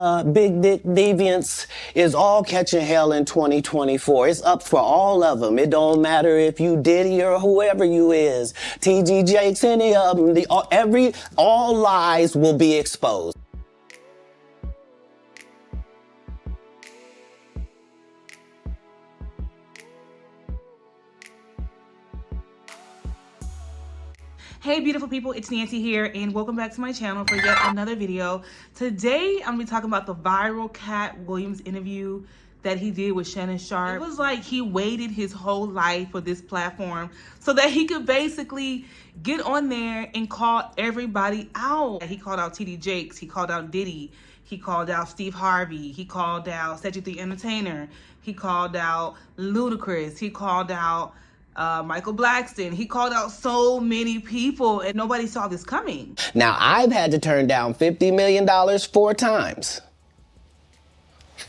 Big Dick Deviants is all catching hell in 2024. It's up for all of them. It don't matter if you Diddy or whoever you is. TG Jakes, any of them. All lies will be exposed. Hey beautiful people, it's Nancy here and welcome back to my channel for yet another video. Today I'm gonna be talking about the viral Katt Williams interview that he did with Shannon Sharpe. It was like he waited his whole life for this platform so that he could basically get on there and call everybody out. He called out TD Jakes, he called out Diddy, he called out Steve Harvey, he called out Cedric the Entertainer, he called out Ludacris, he called out Michael Blackston. He called out so many people and nobody saw this coming. Now, I've had to turn down $50 million 4 times.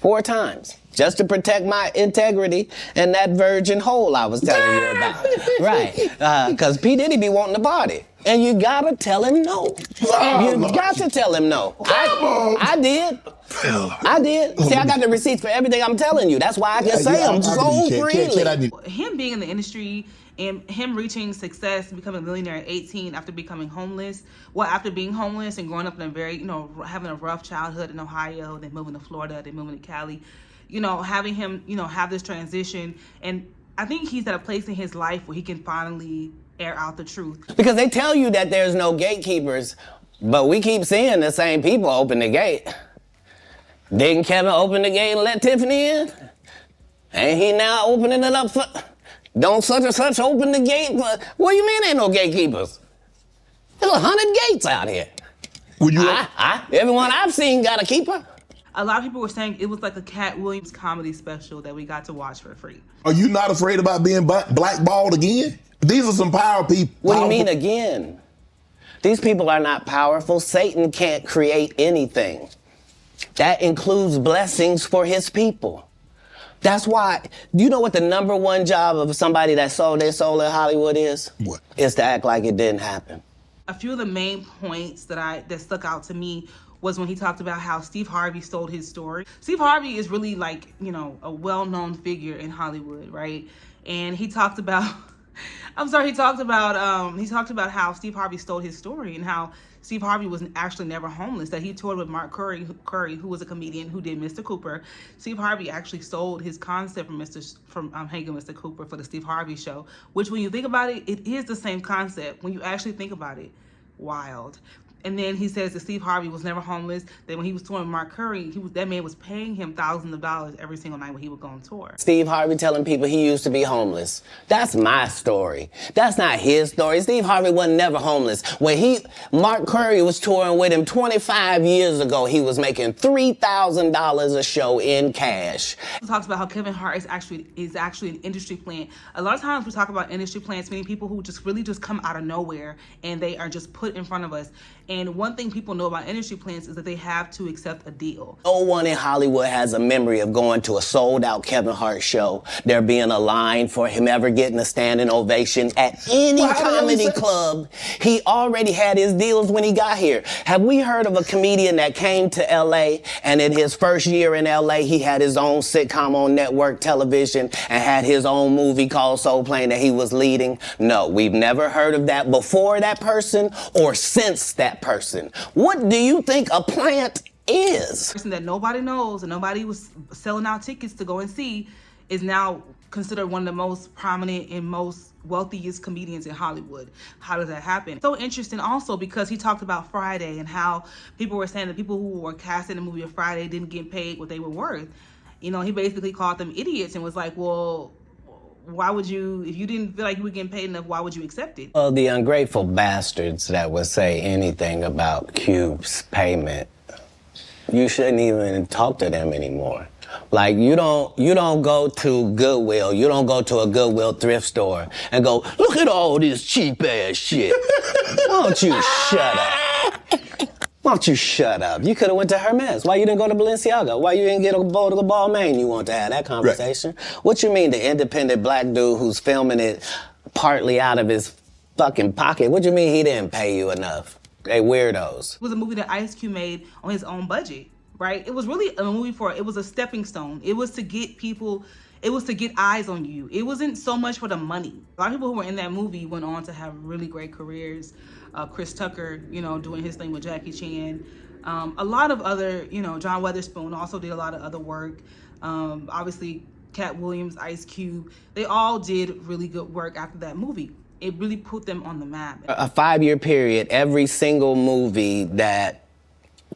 4 times. Just to protect my integrity and that virgin hole I was telling you about. Right. Because P. Diddy be wanting to party. And you gotta tell him no. You got to tell him no. I did. I did. See, I got the receipts for everything I'm telling you. That's why I can say them so freely. Him being in the industry and him reaching success and becoming a millionaire at 18 after becoming homeless. Well, after being homeless and growing up in a very, having a rough childhood in Ohio, then moving to Florida, then moving to Cali. Having him, have this transition. And I think he's at a place in his life where he can finally air out the truth. Because they tell you that there's no gatekeepers, but we keep seeing the same people open the gate. Didn't Kevin open the gate and let Tiffany in? Ain't he now opening it up for... Don't such and such open the gate? What do you mean ain't no gatekeepers? There's 100 gates out here. Everyone I've seen got a keeper. A lot of people were saying it was like a Katt Williams comedy special that we got to watch for free. Are you not afraid about being blackballed again? These are some power people. What do you mean again? These people are not powerful. Satan can't create anything. That includes blessings for his people. That's why, you know what the #1 job of somebody that sold their soul in Hollywood is? What? Is to act like it didn't happen. A few of the main points that stuck out to me was when he talked about how Steve Harvey stole his story. Steve Harvey is really like, a well-known figure in Hollywood, right? And he talked about, he talked about how Steve Harvey stole his story and how Steve Harvey was actually never homeless, that he toured with Mark Curry, who was a comedian who did Mr. Cooper. Steve Harvey actually sold his concept from hanging Mr. Cooper for the Steve Harvey show, which when you think about it, it is the same concept. When you actually think about it, wild. And then he says that Steve Harvey was never homeless, that when he was touring with Mark Curry, that man was paying him thousands of dollars every single night when he would go on tour. Steve Harvey telling people he used to be homeless. That's my story. That's not his story. Steve Harvey wasn't never homeless. When Mark Curry was touring with him 25 years ago, he was making $3,000 a show in cash. He talks about how Kevin Hart is actually an industry plant. A lot of times we talk about industry plants, meaning people who really just come out of nowhere and they are just put in front of us. And one thing people know about industry plants is that they have to accept a deal. No one in Hollywood has a memory of going to a sold-out Kevin Hart show, there being a line for him ever getting a standing ovation at any comedy club. He already had his deals when he got here. Have we heard of a comedian that came to L.A. and in his first year in L.A. he had his own sitcom on network television and had his own movie called Soul Plane that he was leading? No, we've never heard of that before that person or since that person. What do you think a plant is? Person that nobody knows and nobody was selling out tickets to go and see is now considered one of the most prominent and most wealthiest comedians in Hollywood. How does that happen? So interesting also because he talked about Friday and how people were saying that people who were cast in the movie of Friday didn't get paid what they were worth. He basically called them idiots and was like, well, why would you, if you didn't feel like you were getting paid enough, why would you accept it? Well, the ungrateful bastards that would say anything about Cube's payment, you shouldn't even talk to them anymore. Like, you don't go to Goodwill, you don't go to a Goodwill thrift store and go, look at all this cheap ass shit. Why don't you shut up? Why don't you shut up? You could have went to Hermes. Why you didn't go to Balenciaga? Why you didn't get a bowl of the Balmain? You want to have that conversation? Right. What you mean the independent black dude who's filming it partly out of his fucking pocket? What you mean he didn't pay you enough? They weirdos. It was a movie that Ice Cube made on his own budget, right? It was really a movie it was a stepping stone. It was to get people, it was to get eyes on you. It wasn't so much for the money. A lot of people who were in that movie went on to have really great careers. Chris Tucker, doing his thing with Jackie Chan. A lot of other, John Witherspoon also did a lot of other work. Obviously, Katt Williams, Ice Cube, they all did really good work after that movie. It really put them on the map. A 5-year period, every single movie that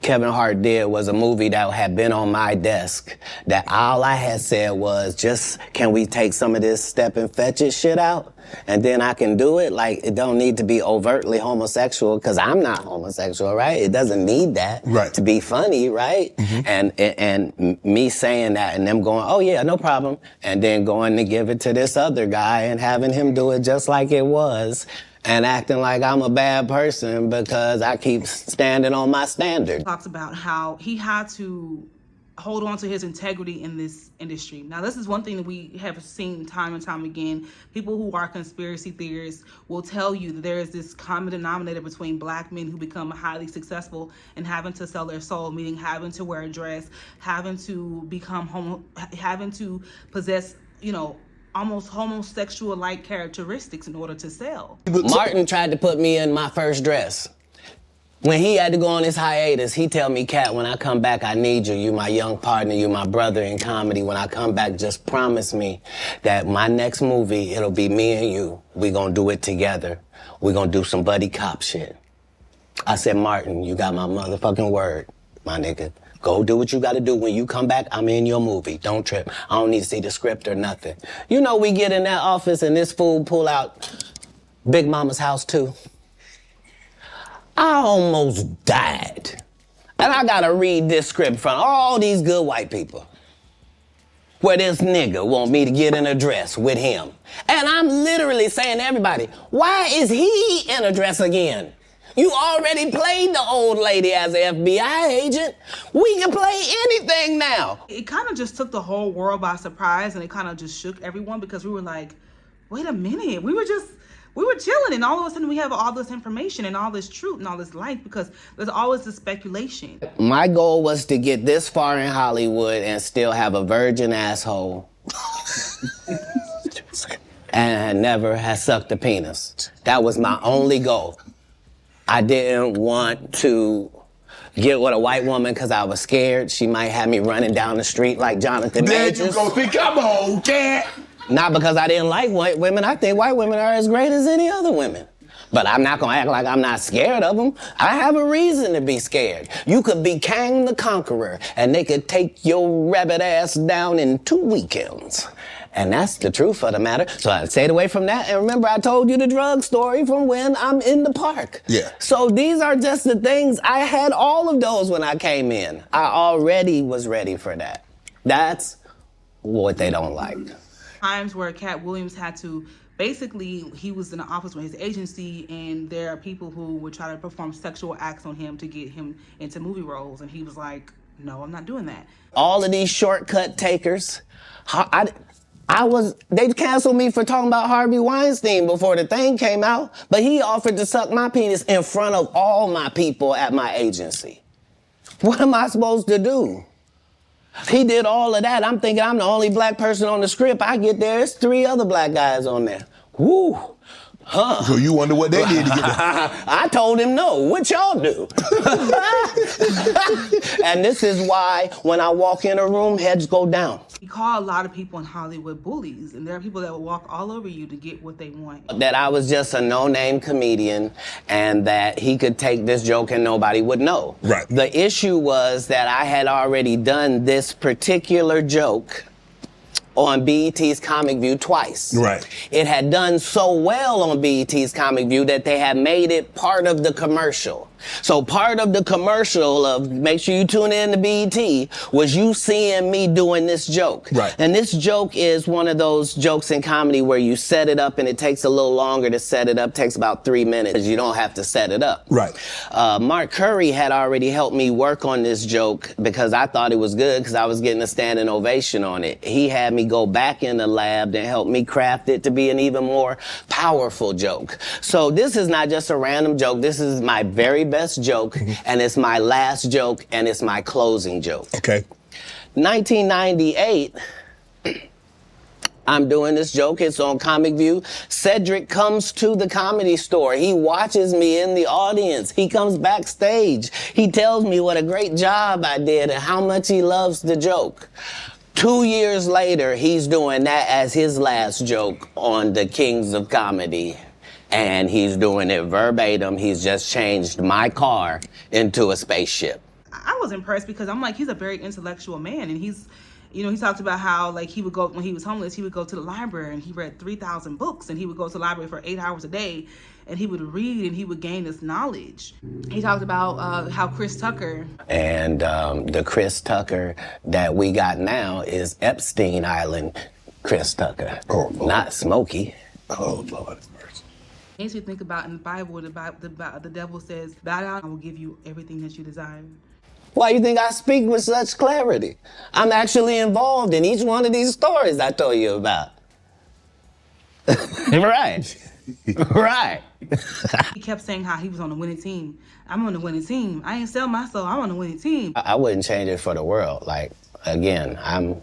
Kevin Hart did was a movie that had been on my desk, that all I had said was, just, can we take some of this step and fetch it shit out? And then I can do it. Like, it don't need to be overtly homosexual, because I'm not homosexual, right? It doesn't need that to be funny, right? And me saying that and them going, oh yeah, no problem. And then going to give it to this other guy and having him do it just like it was. And acting like I'm a bad person because I keep standing on my standard. Talks about how he had to hold on to his integrity in this industry. Now, this is one thing that we have seen time and time again. People who are conspiracy theorists will tell you that there is this common denominator between black men who become highly successful and having to sell their soul, meaning having to wear a dress, having to become having to possess, almost homosexual-like characteristics in order to sell. Martin tried to put me in my first dress. When he had to go on his hiatus, he tell me, Katt, when I come back, I need you. You my young partner, you my brother in comedy. When I come back, just promise me that my next movie, it'll be me and you. We gonna do it together. We gonna do some buddy cop shit. I said, Martin, you got my motherfucking word, my nigga. Go do what you gotta do. When you come back, I'm in your movie. Don't trip. I don't need to see the script or nothing. We get in that office and this fool pull out Big Mama's House 2. I almost died. And I gotta read this script from all these good white people, where this nigga want me to get in a dress with him. And I'm literally saying to everybody, why is he in a dress again? You already played the old lady as an FBI agent. We can play anything now. It kind of just took the whole world by surprise, and it kind of just shook everyone, because we were like, wait a minute, we were chilling, and all of a sudden we have all this information and all this truth and all this life, because there's always this speculation. My goal was to get this far in Hollywood and still have a virgin asshole and never have sucked a penis. That was my only goal. I didn't want to get with a white woman because I was scared she might have me running down the street like Jonathan Majors. There you go. See, come on, Katt. Not because I didn't like white women. I think white women are as great as any other women. But I'm not going to act like I'm not scared of them. I have a reason to be scared. You could be Kang the Conqueror, and they could take your rabbit ass down in 2 weekends. And that's the truth of the matter. So I stayed away from that. And remember, I told you the drug story from when I'm in the park. Yeah. So these are just the things. I had all of those when I came in. I already was ready for that. That's what they don't like. Times where Katt Williams had to, basically, he was in the office with his agency, and there are people who would try to perform sexual acts on him to get him into movie roles. And he was like, no, I'm not doing that. All of these shortcut takers, they canceled me for talking about Harvey Weinstein before the thing came out, but he offered to suck my penis in front of all my people at my agency. What am I supposed to do? He did all of that. I'm thinking I'm the only black person on the script. I get there, there's 3 other black guys on there. Woo. Huh. So you wonder what they did to get there. I told him no. What y'all do? And this is why when I walk in a room, heads go down. He called a lot of people in Hollywood bullies, and there are people that will walk all over you to get what they want. That I was just a no-name comedian, and that he could take this joke and nobody would know. Right. The issue was that I had already done this particular joke on BET's Comic View twice. Right. It had done so well on BET's Comic View that they had made it part of the commercial. So part of the commercial of make sure you tune in to BET was you seeing me doing this joke. Right. And this joke is one of those jokes in comedy where you set it up and it takes a little longer to set it up. It takes about 3 minutes. You don't have to set it up. Right. Mark Curry had already helped me work on this joke because I thought it was good because I was getting a standing ovation on it. He had me go back in the lab and help me craft it to be an even more powerful joke. So this is not just a random joke. This is my very best joke, and it's my last joke, and it's my closing joke. Okay. 1998, I'm doing this joke. It's on Comic View. Cedric comes to the Comedy Store. He watches me in the audience. He comes backstage. He tells me what a great job I did and how much he loves the joke. 2 years later, he's doing that as his last joke on the Kings of Comedy. And he's doing it verbatim. He's just changed my car into a spaceship. I was impressed because I'm like, he's a very intellectual man, and he's, you know, he talked about how, like, he would go, when he was homeless, he would go to the library and he read 3,000 books, and he would go to the library for 8 hours a day, and he would read and he would gain this knowledge. He talked about how Chris Tucker. And the Chris Tucker that we got now is Epstein Island Chris Tucker, not Smokey. Oh, Lord. Makes you think about in the Bible, the devil says, bow down, I will give you everything that you desire. Why you think I speak with such clarity? I'm actually involved in each one of these stories I told you about. Right. Right. He kept saying how he was on the winning team. I'm on the winning team. I ain't sell my soul. I'm on the winning team. I wouldn't change it for the world. Like, again, I'm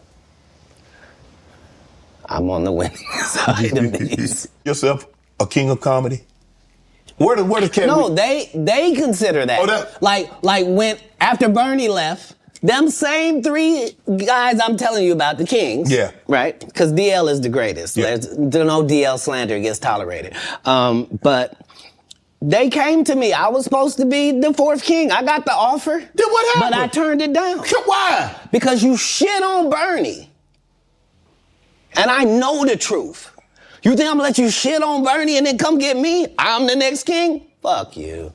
on the winning side of these. Yourself a king of comedy? Where the Katt? No, they consider that. Oh, that. Like when after Bernie left, them same 3 guys I'm telling you about, the Kings. Yeah. Right? Because DL is the greatest. Yeah. There's no DL slander gets tolerated. But they came to me. I was supposed to be the 4th king. I got the offer. Then what happened? But I turned it down. Why? Because you shit on Bernie. And I know the truth. You think I'm gonna let you shit on Bernie and then come get me? I'm the next king? Fuck you.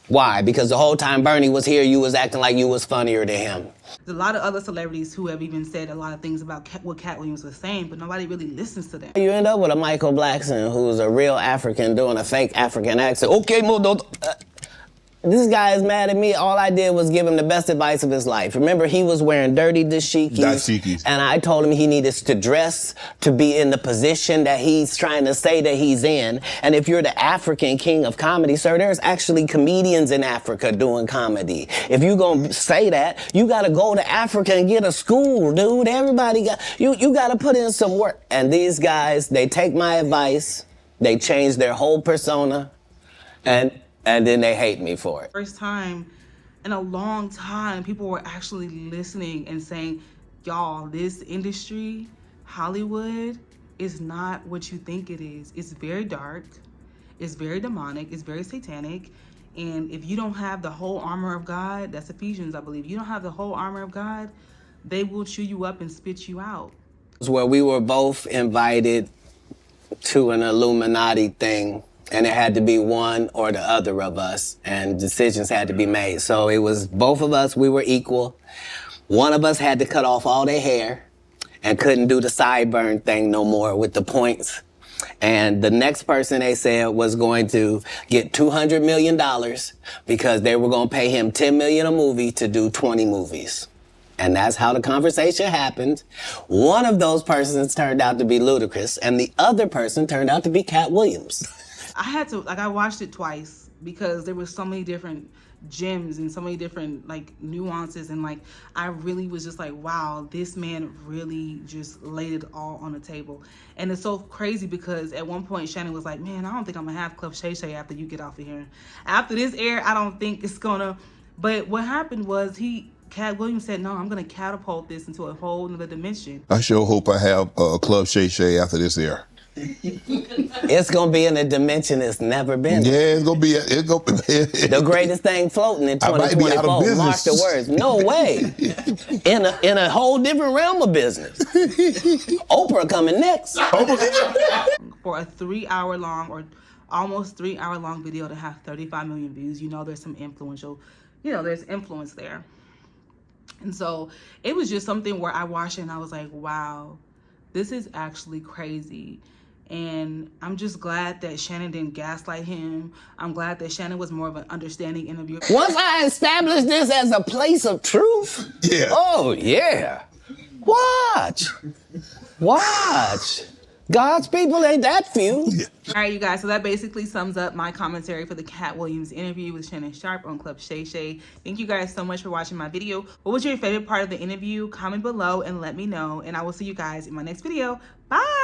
Why? Because the whole time Bernie was here, you was acting like you was funnier than him. There's a lot of other celebrities who have even said a lot of things about what Katt Williams was saying, but nobody really listens to them. You end up with a Michael Blackson who's a real African doing a fake African accent. Okay, this guy is mad at me. All I did was give him the best advice of his life. Remember, he was wearing dirty dashikis. And I told him he needed to dress to be in the position that he's trying to say that he's in. And if you're the African king of comedy, sir, there's actually comedians in Africa doing comedy. If you're going to say that, you got to go to Africa and get a school, dude. Everybody got, you got to put in some work. And these guys, they take my advice, they change their whole persona, and then they hate me for it. First time in a long time, people were actually listening and saying, y'all, this industry, Hollywood, is not what you think it is. It's very dark, it's very demonic, it's very satanic. And if you don't have the whole armor of God, that's Ephesians, I believe. You don't have the whole armor of God, they will chew you up and spit you out. Where we were both invited to an Illuminati thing, and it had to be one or the other of us, and decisions had to be made. So it was both of us, we were equal. One of us had to cut off all their hair and couldn't do the sideburn thing no more with the points. And the next person, they said, was going to get $200 million because they were going to pay him $10 million a movie to do 20 movies. And that's how the conversation happened. One of those persons turned out to be Ludacris, and the other person turned out to be Katt Williams. I had to, I watched it twice because there were so many different gems and so many different, nuances. And, I really was just like, wow, this man really just laid it all on the table. And it's so crazy because at one point, Shannon was like, man, I don't think I'm going to have Club Shay Shay after you get off of here. After this air, I don't think it's going to. But what happened was Katt Williams said, no, I'm going to catapult this into a whole nother dimension. I sure hope I have a Club Shay Shay after this air. It's gonna be in a dimension it's never been. Yeah, it's gonna be. The greatest thing floating in 2024. Mark the words. No way. In a whole different realm of business. Oprah coming next. For a 3-hour long or almost 3-hour long video to have 35 million views, there's some influential. There's influence there. And so it was just something where I watched it and I was like, wow, this is actually crazy. And I'm just glad that Shannon didn't gaslight him. I'm glad that Shannon was more of an understanding interviewer. Once I established this as a place of truth, yeah. Oh yeah. Watch. God's people ain't that few. All right, you guys, so that basically sums up my commentary for the Katt Williams interview with Shannon Sharpe on Club Shay Shay. Thank you guys so much for watching my video. What was your favorite part of the interview? Comment below and let me know, and I will see you guys in my next video. Bye!